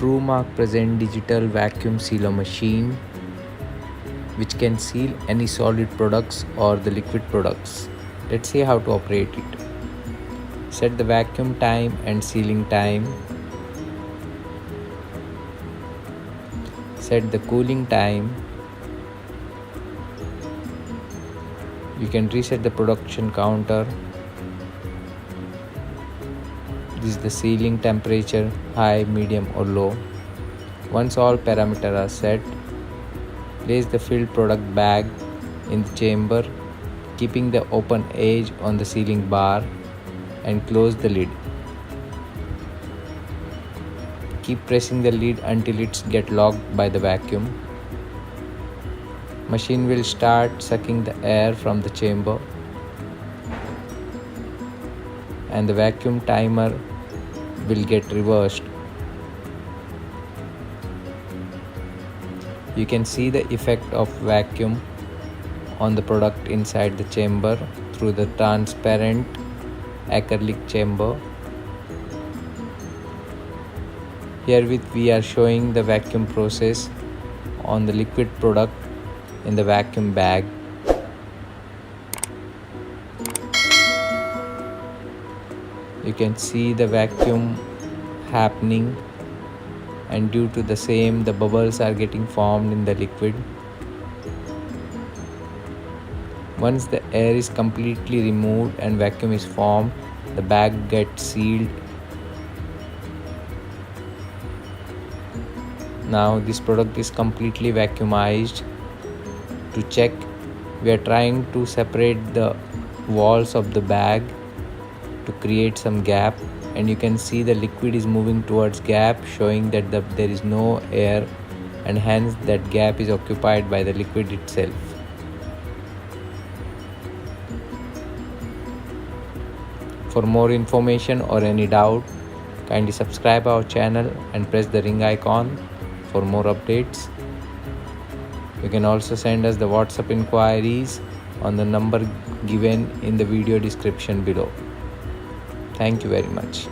Tru-Mark present digital vacuum sealer machine which can seal any solid products or the liquid products. Let's see how to operate it. Set the vacuum time and sealing time. Set the cooling time. You can reset the production counter. This is the sealing temperature, high, medium or low. Once all parameters are set, place the filled product bag in the chamber, keeping the open edge on the sealing bar, and close the lid. Keep pressing the lid until it gets locked by the vacuum. Machine will start sucking the air from the chamber, and the vacuum timer will get reversed. You can see the effect of vacuum on the product inside the chamber through the transparent acrylic chamber. Herewith we are showing the vacuum process on the liquid product in the vacuum bag. You can see the vacuum happening, and due to the same, the bubbles are getting formed in the liquid. Once the air is completely removed and vacuum is formed, the bag gets sealed. Now this product is completely vacuumized. To check, we are trying to separate the walls of the bag to create some gap, and you can see the liquid is moving towards gap, showing that there is no air, and hence that gap is occupied by the liquid itself. For more information or any doubt, kindly subscribe our channel and press the ring icon for more updates. You can also send us the WhatsApp inquiries on the number given in the video description below. Thank you very much.